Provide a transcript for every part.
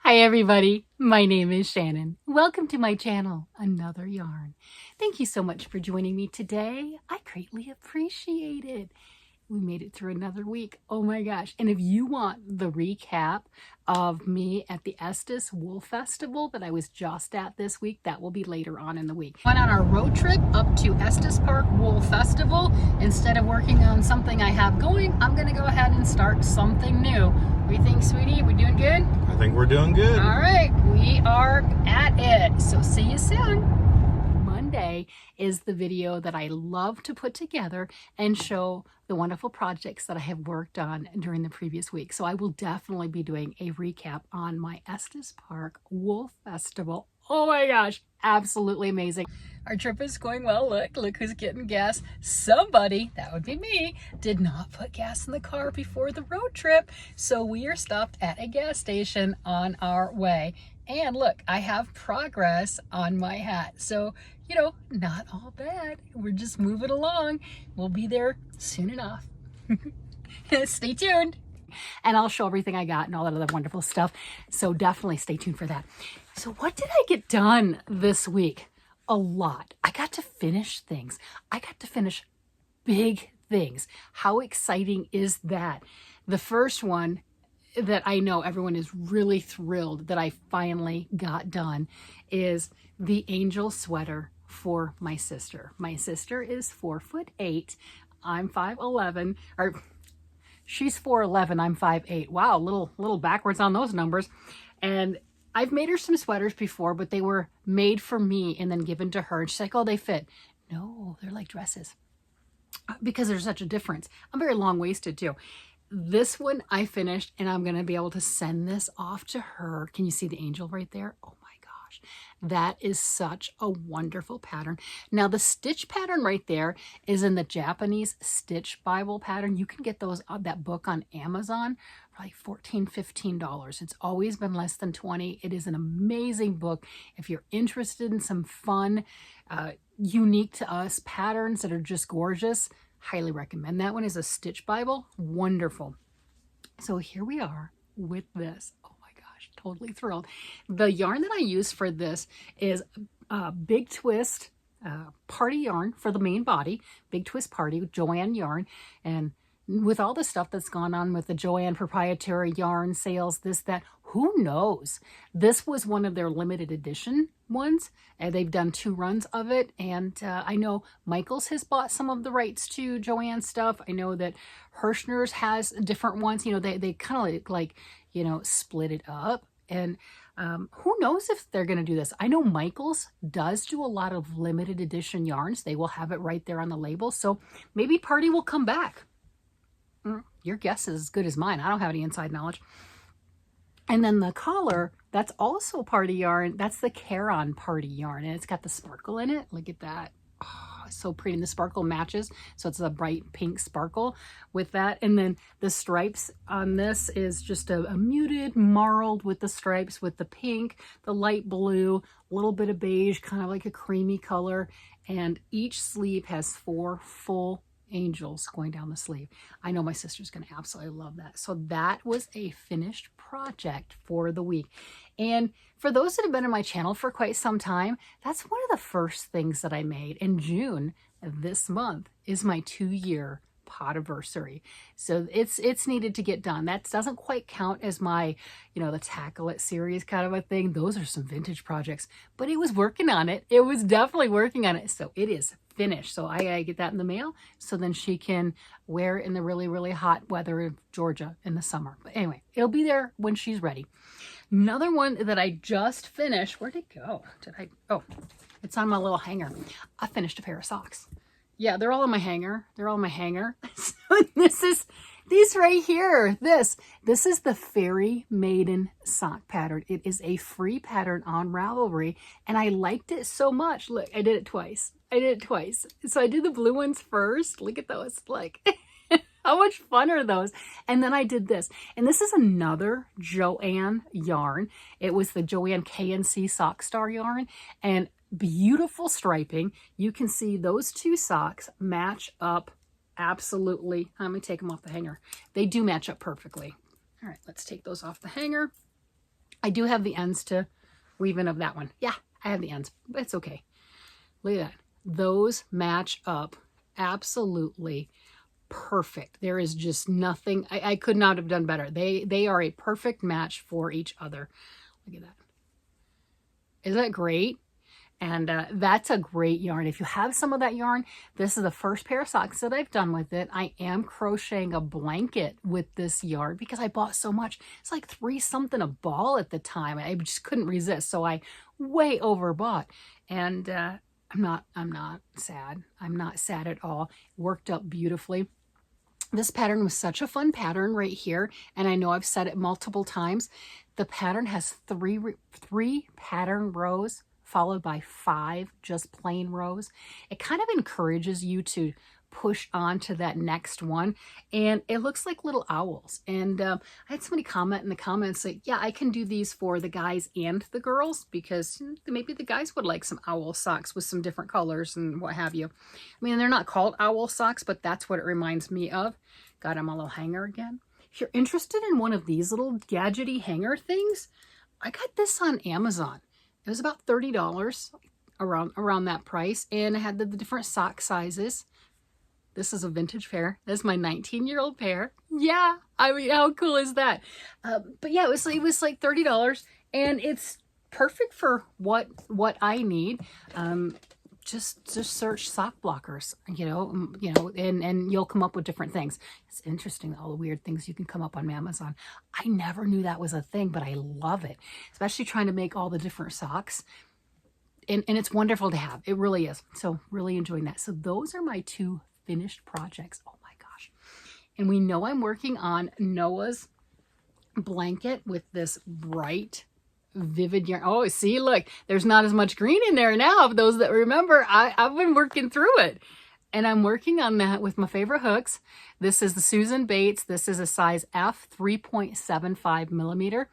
Hi everybody, my name is Shannon. Welcome to my channel, Another Yarn. Thank you so much for joining me today. I greatly appreciate it. We made it through another week. Oh my gosh. And if you want the recap of me at the Estes Wool Festival that I was just at this week, that will be later on in the week. Went on our road trip up to Estes Park Wool Festival. Instead of working on something I have going, I'm going to go ahead and start something new. What do you think, sweetie? We doing good? I think we're doing good. All right, we are at it. So see you soon. Monday is the video that I love to put together and show the wonderful projects that I have worked on during the previous week. So I will definitely be doing a recap on my Estes Park Wool Festival. Oh my gosh, absolutely amazing. Our trip is going well. Look who's getting gas. Somebody, that would be me, did not put gas in the car before the road trip. So we are stopped at a gas station on our way. And look, I have progress on my hat. So, you know, not all bad. We're just moving along. We'll be there soon enough. Stay tuned. And I'll show everything I got and all that other wonderful stuff. So definitely stay tuned for that. So what did I get done this week? A lot. I got to finish things. I got to finish big things. How exciting is that? The first one that I know everyone is really thrilled that I finally got done is the angel sweater for my sister. My sister is 4'8". I'm 5'11", or she's 4'11", I'm 5'8". Wow, little backwards on those numbers. And I've made her some sweaters before, but they were made for me and then given to her. And she's like, oh, they fit. No, they're like dresses because there's such a difference. I'm very long-waisted too. This one I finished and I'm going to be able to send this off to her. Can you see the angel right there? Oh my gosh. That is such a wonderful pattern. Now the stitch pattern right there is in the Japanese Stitch Bible pattern. You can get those that book on Amazon for like $14, $15. It's always been less than $20. It is an amazing book. If you're interested in some fun, unique to us patterns that are just gorgeous, highly recommend. That one is a Stitch Bible. Wonderful. So here we are with this. Oh my gosh, totally thrilled. The yarn that I use for this is Big Twist Party yarn for the main body. Big Twist Party, Joanne yarn. And with all the stuff that's gone on with the Joanne proprietary yarn sales, this, that, who knows? This was one of their limited edition ones, and they've done 2 runs of it. And I know Michaels has bought some of the rights to Joanne stuff. I know that Hirschner's has different ones. You know, they kind of like, you know, split it up. And who knows if they're going to do this? I know Michaels does do a lot of limited edition yarns. They will have it right there on the label. So maybe Party will come back. Your guess is as good as mine. I don't have any inside knowledge. And then the collar, that's also Party yarn. That's the Caron Party yarn, and it's got the sparkle in it. Look at that. Oh, it's so pretty. And the sparkle matches. So it's a bright pink sparkle with that. And then the stripes on this is just a muted marled with the stripes with the pink, the light blue, a little bit of beige, kind of like a creamy color. And each sleeve has 4 full angels going down the sleeve. I know my sister's going to absolutely love that. So that was a finished project for the week. And for those that have been on my channel for quite some time, that's one of the first things that I made. In June of this month is my 2-year podiversary. So it's needed to get done. That doesn't quite count as my, you know, the Tackle It series kind of a thing. Those are some vintage projects, but it was working on it. It was definitely working on it. So it is finished. So I gotta get that in the mail so then she can wear it in the really, really hot weather of Georgia in the summer. But anyway, it'll be there when she's ready. Another one that I just finished. Where'd it go? Oh, it's on my little hanger. I finished a pair of socks. Yeah, they're all in my hanger. They're all in my hanger. So these right here. This is the Fairy Maiden sock pattern. It is a free pattern on Ravelry, and I liked it so much. Look, I did it twice. So I did the blue ones first. Look at those. Like, how much fun are those? And then I did this. And this is another Joanne yarn. It was the Joanne K&C Sock Star yarn. And beautiful striping. You can see those 2 socks match up absolutely. Let me take them off the hanger. They do match up perfectly. All right, let's take those off the hanger. I do have the ends to weave in of that one. Yeah, I have the ends, but it's okay. Look at that. Those match up absolutely perfect. There is just nothing, I could not have done better. They are a perfect match for each other. Look at that. Isn't that great? And that's a great yarn. If you have some of that yarn, this is the first pair of socks that I've done with it. I am crocheting a blanket with this yarn because I bought so much. It's like $3 something a ball at the time. I just couldn't resist. So I way overbought. And I'm not sad. I'm not sad at all. It worked out beautifully. This pattern was such a fun pattern right here. And I know I've said it multiple times. The pattern has three pattern rows, followed by 5 just plain rows. It kind of encourages you to push on to that next one, and it looks like little owls. And I had somebody comment in the comments say, yeah, I can do these for the guys and the girls, because maybe the guys would like some owl socks with some different colors and what have you. I mean, they're not called owl socks, but that's what it reminds me of. Got him a little hanger again. If you're interested in one of these little gadgety hanger things, I got this on Amazon. It was about $30, around that price, and it had the different sock sizes. This is a vintage pair. This is my 19-year-old pair. Yeah, I mean, how cool is that? But yeah, it was like $30, and it's perfect for what I need. Just search sock blockers, you know, and you'll come up with different things. It's interesting, all the weird things you can come up on Amazon. I never knew that was a thing, but I love it, especially trying to make all the different socks. And it's wonderful to have. It really is. So really enjoying that. So those are my 2 finished projects. Oh my gosh. And we know I'm working on Noah's blanket with this bright vivid yarn. Oh, see, look, there's not as much green in there now. For those that remember, I've been working through it, and I'm working on that with my favorite hooks. This is the Susan Bates. This is a size F, 3.75 millimeter.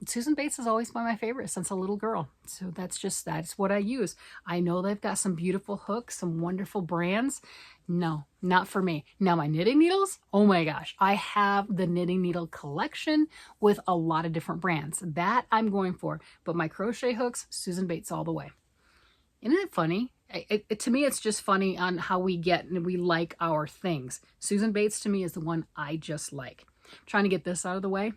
Susan Bates has always been my favorite since a little girl. So that's what I use. I know they've got some beautiful hooks, some wonderful brands. No, not for me. Now my knitting needles, oh my gosh, I have the knitting needle collection with a lot of different brands. That I'm going for. But my crochet hooks, Susan Bates all the way. Isn't it funny? To me, it's just funny on how we like our things. Susan Bates to me is the one I just like. I'm trying to get this out of the way.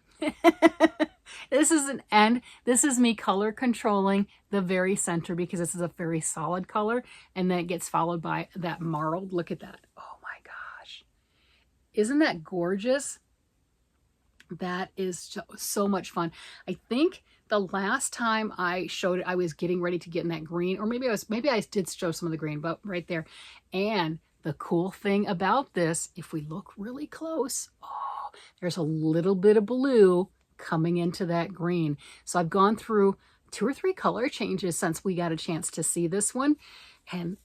This is an end. This is me color controlling the very center because this is a very solid color, and then it gets followed by that marled. Look at that. Oh my gosh. Isn't that gorgeous? That is so much fun. I think the last time I showed it, I was getting ready to get in that green, or maybe I did show some of the green, but right there. And the cool thing about this, if we look really close, oh, there's a little bit of blue coming into that green. So I've gone through 2 or 3 color changes since we got a chance to see this one, and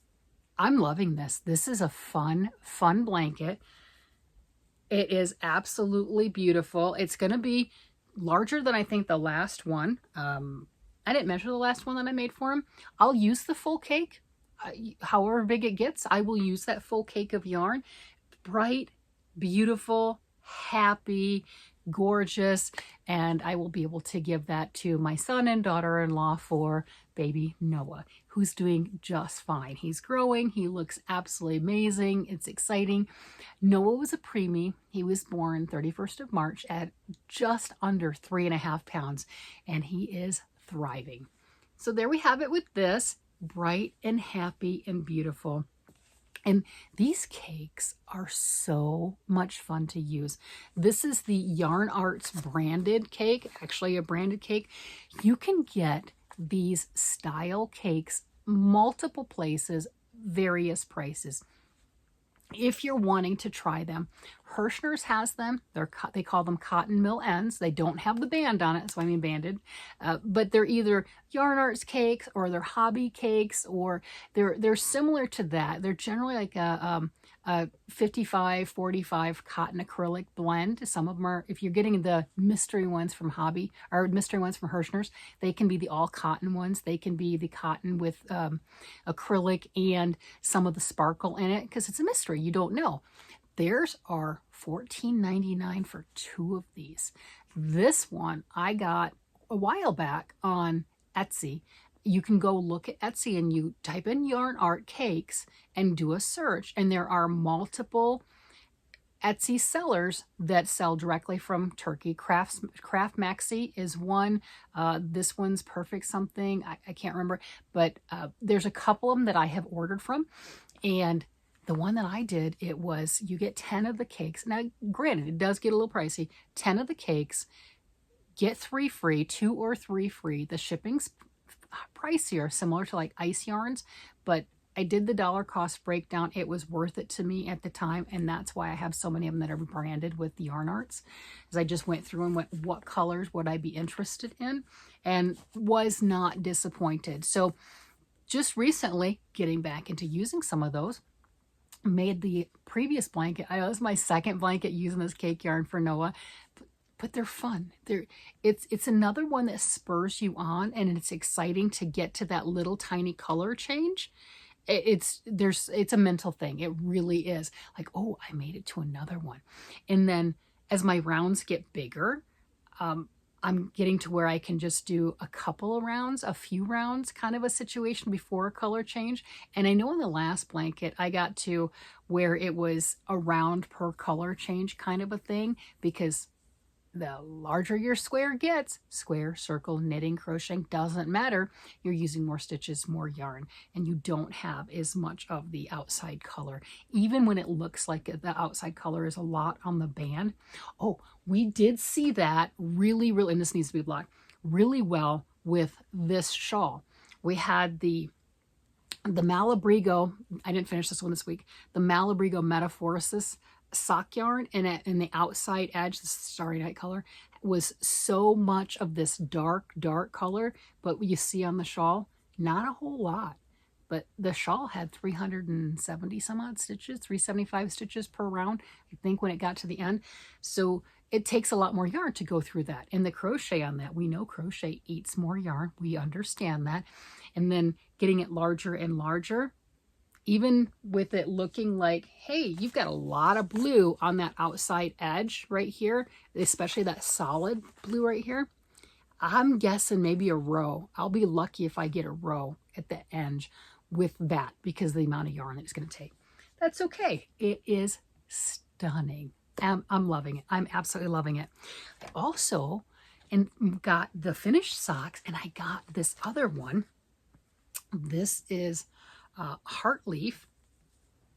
I'm loving this. This is a fun blanket. It is absolutely beautiful. It's going to be larger than I think the last one. I didn't measure the last one that I made for him. I'll use the full cake. However big it gets, I will use that full cake of yarn. Bright, beautiful, happy, gorgeous, and I will be able to give that to my son and daughter-in-law for baby Noah, who's doing just fine. He's growing. He looks absolutely amazing. It's exciting. Noah was a preemie. He was born 31st of March at just under 3.5 pounds, and he is thriving. So there we have it with this, bright and happy and beautiful. And these cakes are so much fun to use. This is the Yarn Arts branded cake, actually a branded cake. You can get these style cakes multiple places, various prices. If you're wanting to try them, Hirschner's has them. They call them cotton mill ends. They don't have the band on it, so I mean banded. But they're either Yarn Arts cakes or they're hobby cakes, or they're similar to that. They're generally like a 55-45 cotton acrylic blend. Some of them are, if you're getting the mystery ones from hobby or mystery ones from Hirschner's, they can be the all cotton ones. They can be the cotton with acrylic and some of the sparkle in it, because it's a mystery. You don't know. Theirs are $14.99 for 2 of these. This one I got a while back on Etsy. You can go look at Etsy and you type in yarn art cakes and do a search, and there are multiple Etsy sellers that sell directly from Turkey. Craft Maxi is one. This one's Perfect something. I can't remember, but there's a couple of them that I have ordered from. And the one that I did, it was, you get 10 of the cakes. Now, granted, it does get a little pricey. 10 of the cakes, get 3 free, 2 or 3 free. The shipping's pricier, similar to like ice yarns, but I did the dollar cost breakdown. It was worth it to me at the time, and that's why I have so many of them that are branded with Yarn Arts. As I just went through and went, what colors would I be interested in, and was not disappointed. So just recently getting back into using some of those. Made the previous blanket. I know this is my second blanket using this cake yarn for Noah, but they're fun. It's another one that spurs you on, and it's exciting to get to that little tiny color change. It's a mental thing. It really is. Like, oh, I made it to another one. And then as my rounds get bigger, I'm getting to where I can just do a couple of rounds, a few rounds kind of a situation before a color change. And I know in the last blanket, I got to where it was a round per color change kind of a thing, because the larger your square gets, square, circle, knitting, crocheting, doesn't matter. You're using more stitches, more yarn, and you don't have as much of the outside color. Even when it looks like the outside color is a lot on the band. Oh, we did see that really, and this needs to be blocked, really well with this shawl. We had the Malabrigo, I didn't finish this one this week, the Malabrigo Metaphorosis sock yarn, and the outside edge, the Starry Night color, was so much of this dark color, but you see on the shawl, not a whole lot. But the shawl had 370 some odd stitches, 375 stitches per round, I think, when it got to the end. So it takes a lot more yarn to go through that. And the crochet on that, we know crochet eats more yarn. We understand that. And then getting it larger and larger, even with it looking like, hey, you've got a lot of blue on that outside edge right here, especially that solid blue right here. I'm guessing maybe a row. I'll be lucky if I get a row at the end with that, because of the amount of yarn it's going to take. That's okay. It is stunning. I'm loving it. I'm absolutely loving it. I also got the finished socks, and I got this other one. This is Heart Leaf.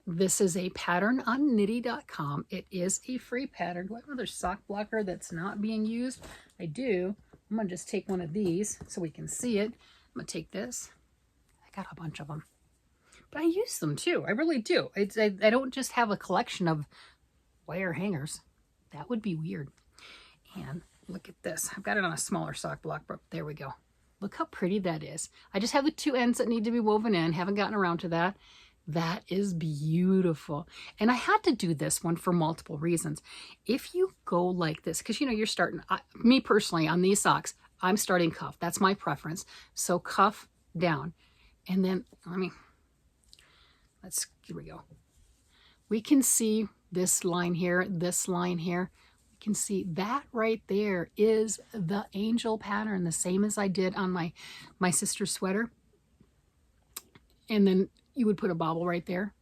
This is a pattern on Knitty.com. It is a free pattern. Do I have another sock blocker that's not being used? I do. I'm going to just take one of these so we can see it. I'm going to take this. I got a bunch of them. But I use them too. I really do. I don't just have a collection of wire hangers. That would be weird. And look at this. I've got it on a smaller sock block, but there we go. Look how pretty that is. I just have the 2 ends that need to be woven in. Haven't gotten around to that. That is beautiful. And I had to do this one for multiple reasons. If you go like this, because you're starting, me personally on these socks, I'm starting cuff. That's my preference. So cuff down. And then, here we go. We can see this line here, this line here. Can see that right there is the angel pattern, the same as I did on my sister's sweater. And then you would put a bobble right there.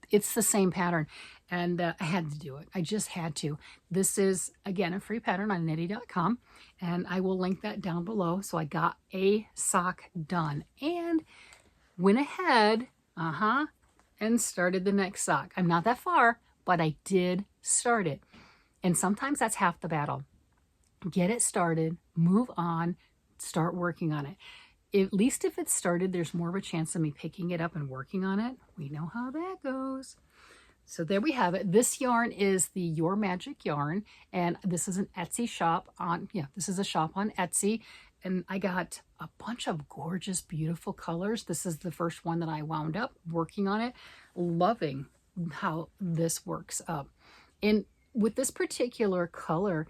It's the same pattern, and I had to do it. I just had to. This is, again, a free pattern on Knitty.com, and I will link that down below. So I got a sock done and went ahead, and started the next sock. I'm not that far, but I did start it. And sometimes that's half the battle. Get it started, move on, start working on it. At least if it's started, there's more of a chance of me picking it up and working on it. We know how that goes. So there we have it. This yarn is the Your Magic yarn, and this is an Etsy shop on, this is a shop on Etsy. And I got a bunch of gorgeous, beautiful colors. This is the first one that I wound up working on it. Loving how this works up. And with this particular color,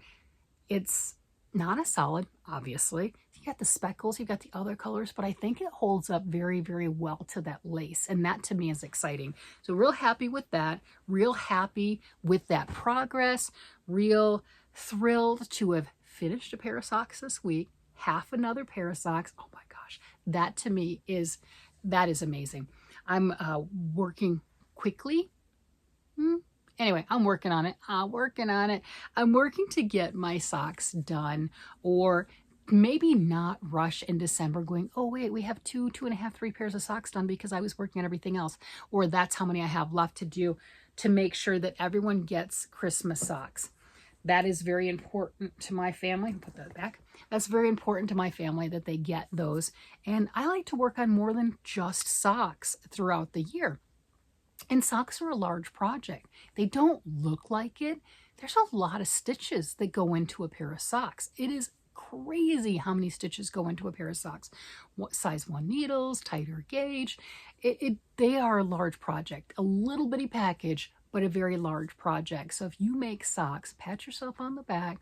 it's not a solid, obviously. You got the speckles, you got the other colors, but I think it holds up very, very well to that lace. And that to me is exciting. So real happy with that, real happy with that progress, real thrilled to have finished a pair of socks this week, half another pair of socks. Oh my gosh, that to me is, that is amazing. I'm working quickly. Anyway, I'm working on it. I'm working on it. I'm working to get my socks done, or maybe not rush in December going, oh wait, we have 2.5, 3 pairs of socks done because I was working on everything else. Or that's how many I have left to do, to make sure that everyone gets Christmas socks. That is very important to my family. Put that back. That's very important to my family that they get those. And I like to work on more than just socks throughout the year. And socks are a large project. They don't look like it. There's a lot of stitches that go into a pair of socks. It is crazy how many stitches go into a pair of socks. What size 1 needles, tighter gauge. They are a large project, a little bitty package, but a very large project. So if you make socks, pat yourself on the back,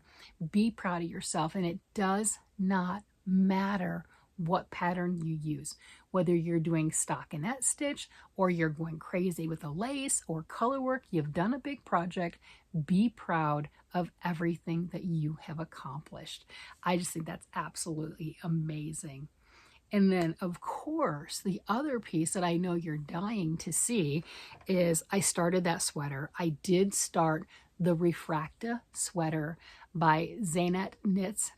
be proud of yourself, and it does not matter what pattern you use. Whether you're doing stockinette stitch or you're going crazy with a lace or color work, you've done a big project. Be proud of everything that you have accomplished. I just think that's absolutely amazing. And then, of course, the other piece that I know you're dying to see is I started that sweater. I did start the Refra sweater by Zaynette Knits.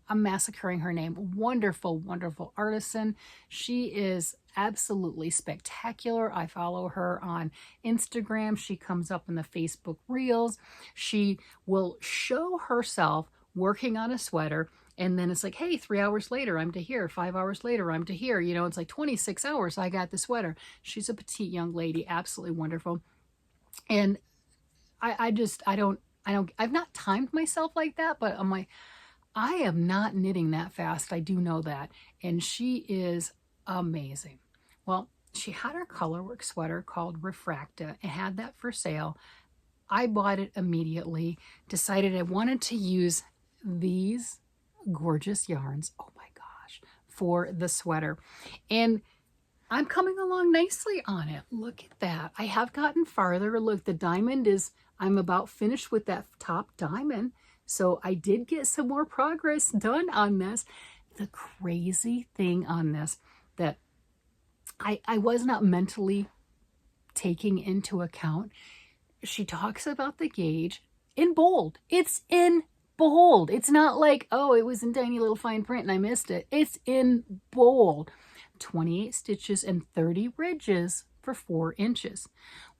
I'm massacring her name. Wonderful, wonderful artisan. She is absolutely spectacular. I follow her on Instagram. She comes up in the Facebook Reels. She will show herself working on a sweater, and then it's like, hey, 3 hours later, I'm to here. 5 hours later, I'm to here. You know, it's like 26 hours, I got the sweater. She's a petite young lady, absolutely wonderful. And I've not timed myself like that, but I'm like, I am not knitting that fast. I do know that. And she is amazing. Well, she had her colorwork sweater called Refracta and had that for sale. I bought it immediately, decided I wanted to use these gorgeous yarns, oh my gosh, for the sweater. And I'm coming along nicely on it. Look at that. I have gotten farther. Look, the diamond is, I'm about finished with that top diamond. So I did get some more progress done on this. The crazy thing on this that I was not mentally taking into account, she talks about the gauge in bold. It's in bold. It's not like, oh, it was in tiny little fine print and I missed it. It's in bold. 28 stitches and 30 ridges for 4 inches.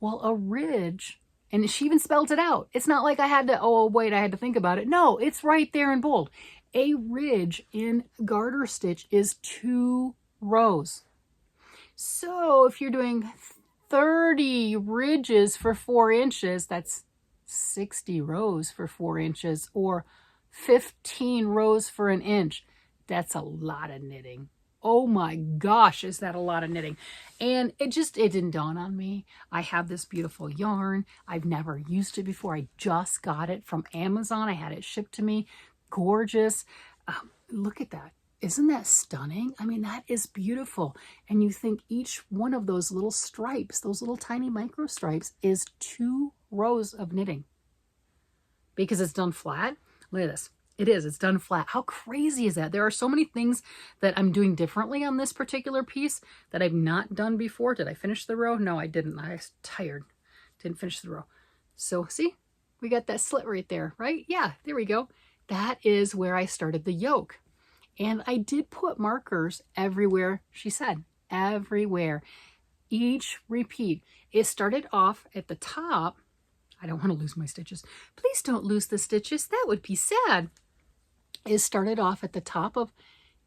Well, a ridge, and she even spelled it out. It's not like I had to, oh, wait, I had to think about it. No, it's right there in bold. A ridge in garter stitch is 2 rows. So if you're doing 30 ridges for 4 inches, that's 60 rows for 4 inches, or 15 rows for an inch. That's a lot of knitting. Oh my gosh, is that a lot of knitting? And it didn't dawn on me. I have this beautiful yarn. I've never used it before. I just got it from Amazon. I had it shipped to me. Gorgeous. Look at that. Isn't that stunning? I mean, that is beautiful. And you think each one of those little stripes, those little tiny micro stripes, is 2 rows of knitting. Because it's done flat. Look at this. It's done flat. How crazy is that? There are so many things that I'm doing differently on this particular piece that I've not done before. Did I finish the row? No, I didn't. I was tired. Didn't finish the row. So see, we got that slit right there, right? Yeah, there we go. That is where I started the yoke. And I did put markers everywhere, she said, everywhere. Each repeat. It started off at the top. I don't want to lose my stitches. Please don't lose the stitches. That would be sad. It started off at the top of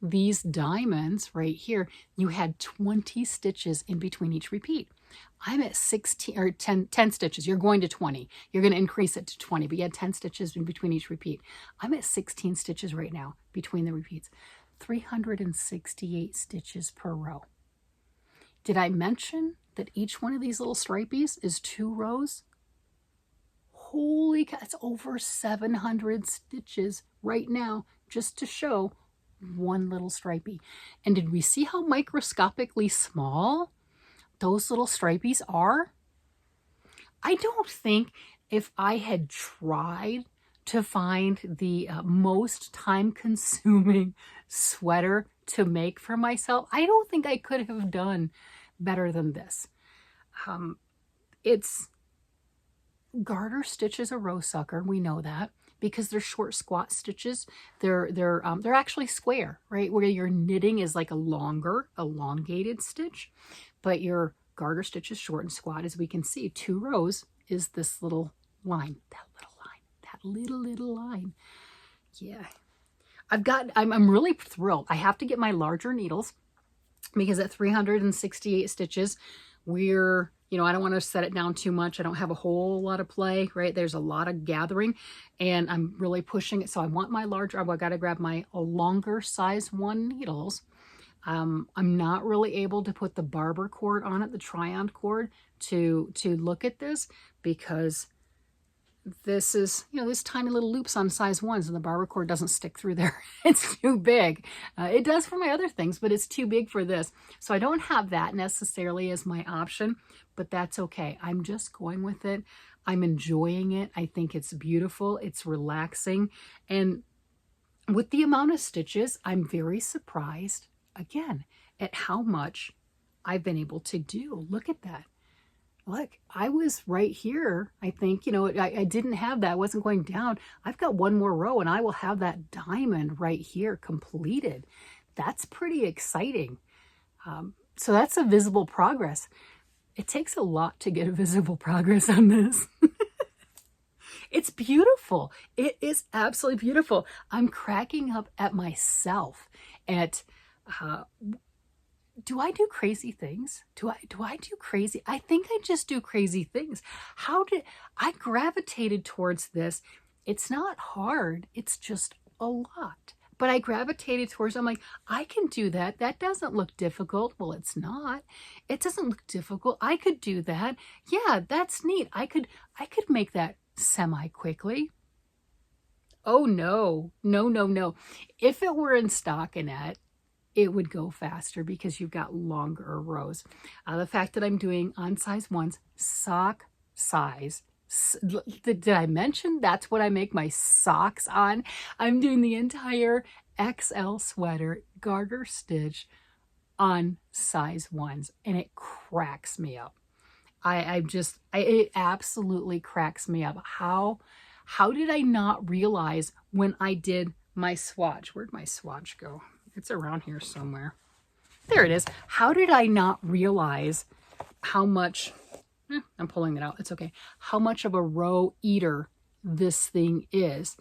these diamonds right here. You had 20 stitches in between each repeat. I'm at 16 or 10 stitches. You're going to 20. You're going to increase it to 20, but you had 10 stitches in between each repeat. I'm at 16 stitches right now between the repeats. 368 stitches per row. Did I mention that each one of these little stripies is 2 rows? Holy cow, it's over 700 stitches right now just to show one little stripey. And did we see how microscopically small those little stripies are? I don't think if I had tried to find the most time-consuming sweater to make for myself. I don't think I could have done better than this. It's garter stitch is a row sucker. We know that because they're short squat stitches. They're actually square, right? Where your knitting is like a longer, elongated stitch, but your garter stitch is short and squat. As we can see, 2 rows is this little line, that little line. Yeah, I'm really thrilled. I have to get my larger needles because at 368 stitches, we're, you know, I don't want to set it down too much. I don't have a whole lot of play, right? There's a lot of gathering and I'm really pushing it. So I want my larger, I got to grab my longer size 1 needles. I'm not really able to put the barber cord on it, the try-on cord to look at this because this is, you know, this tiny little loops on size 1s and the barber cord doesn't stick through there. It's too big. It does for my other things, but it's too big for this. So I don't have that necessarily as my option, but that's okay. I'm just going with it. I'm enjoying it. I think it's beautiful. It's relaxing. And with the amount of stitches, I'm very surprised, again, at how much I've been able to do. Look at that. Look, I was right here. I think, you know, I didn't have that. I wasn't going down. I've got 1 more row and I will have that diamond right here completed. That's pretty exciting. So that's a visible progress. It takes a lot to get a visible progress on this. It's beautiful. It is absolutely beautiful. I'm cracking up at myself at do I do crazy things? Do I do crazy? I think I just do crazy things. How did I gravitated towards this? It's not hard. It's just a lot. But I gravitated towards, I'm like, I can do that. That doesn't look difficult. Well, it's not. It doesn't look difficult. I could do that. Yeah, that's neat. I could make that semi-quickly. Oh no, no, no, no. If it were in stockinette, it would go faster because you've got longer rows. The fact that I'm doing on size 1s, sock size. Did I mention that's what I make my socks on? I'm doing the entire XL sweater garter stitch on size 1s and it cracks me up. It absolutely cracks me up. How did I not realize when I did my swatch? Where'd my swatch go? It's around here somewhere. There it is. How did I not realize how much, I'm pulling it out, it's okay, how much of a row eater this thing is?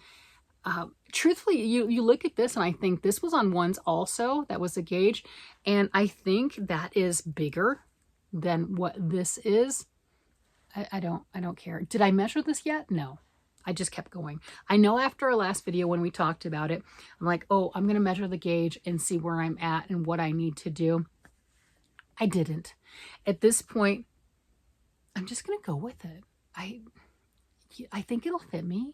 Truthfully, you look at this and I think this was on 1s also, that was a gauge, and I think that is bigger than what this is. I don't care. Did I measure this yet? No. I just kept going. I know after our last video when we talked about it, I'm like, oh, I'm going to measure the gauge and see where I'm at and what I need to do. I didn't. At this point, I'm just going to go with it. I think it'll fit me.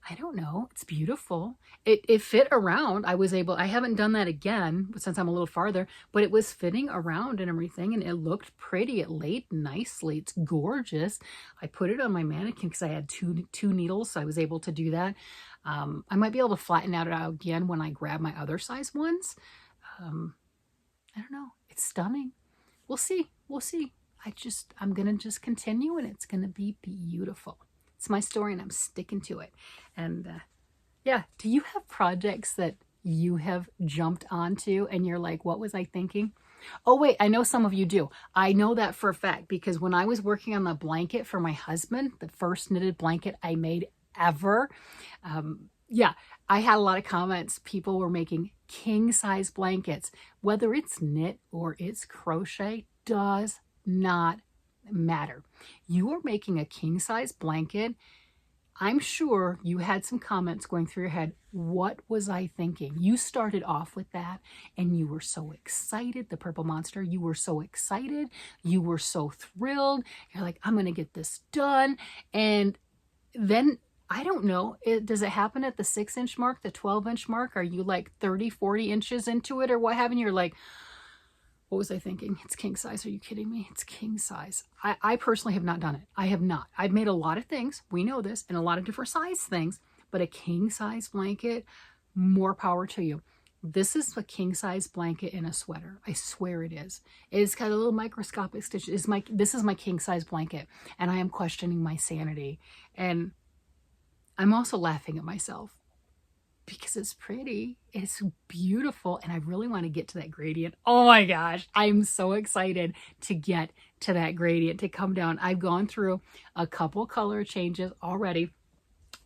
I don't know. It's beautiful. It fit around. I haven't done that again since I'm a little farther, but it was fitting around and everything, and it looked pretty. It laid nicely. It's gorgeous. I put it on my mannequin because I had two needles, so I was able to do that. I might be able to flatten it out again when I grab my other size 1s. I don't know. It's stunning. We'll see. We'll see. I'm going to just continue, and it's going to be beautiful. It's my story and I'm sticking to it. And yeah, do you have projects that you have jumped onto and you're like, what was I thinking? Oh wait, I know some of you do. I know that for a fact because when I was working on the blanket for my husband, the first knitted blanket I made ever, yeah, I had a lot of comments. People were making king size blankets. Whether it's knit or it's crochet does not matter. You are making a king size blanket. I'm sure you had some comments going through your head. What was I thinking? You started off with that and you were so excited. The Purple Monster, you were so excited. You were so thrilled. You're like, I'm going to get this done. And then, I don't know, does it happen at the 6-inch mark, the 12-inch mark? Are you like 30, 40 inches into it or what have you? You're like, what was I thinking? It's king size. Are you kidding me? It's king size. I personally have not done it. I have not. I've made a lot of things. We know this, and a lot of different size things, but a king size blanket, more power to you. This is a king size blanket in a sweater. I swear it is. It's got a little microscopic stitch. This is my king size blanket, and I am questioning my sanity. And I'm also laughing at myself because it's pretty, it's beautiful, and I really want to get to that gradient. Oh my gosh, I'm so excited to get to that gradient, to come down. I've gone through a couple color changes already.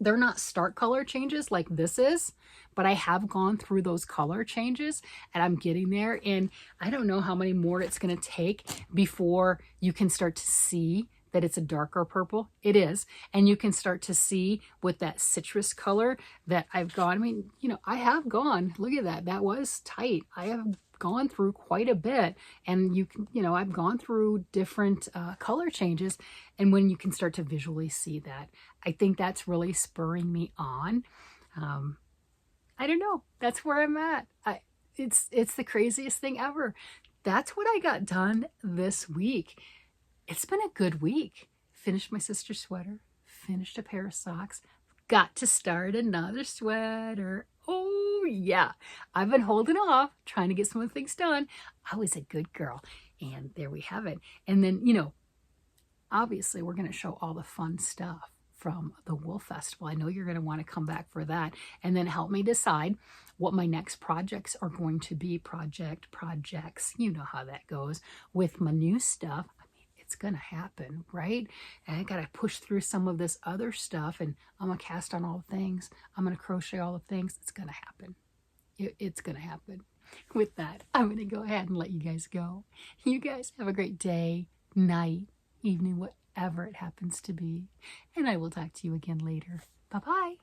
They're not stark color changes like this is, but I have gone through those color changes and I'm getting there. And I don't know how many more it's going to take before you can start to see that it's a darker purple. It is. And you can start to see with that citrus color that I've gone. I mean, you know, I have gone, look at that. That was tight. I have gone through quite a bit, and you can, you know, I've gone through different color changes, and when you can start to visually see that, I think that's really spurring me on. I don't know, that's where I'm at. It's the craziest thing ever. That's what I got done this week. It's been a good week. Finished my sister's sweater, finished a pair of socks, got to start another sweater. Oh yeah, I've been holding off, trying to get some of the things done. I was a good girl, and there we have it. And then, you know, obviously we're going to show all the fun stuff from the Wool Festival. I know you're going to want to come back for that, and then help me decide what my next projects are going to be. Projects, you know how that goes with my new stuff. It's gonna happen, right? And I gotta push through some of this other stuff, and I'm gonna cast on all the things. I'm gonna crochet all the things. It's gonna happen. It's gonna happen. With that, I'm gonna go ahead and let you guys go. You guys have a great day, night, evening, whatever it happens to be. And I will talk to you again later. Bye-bye.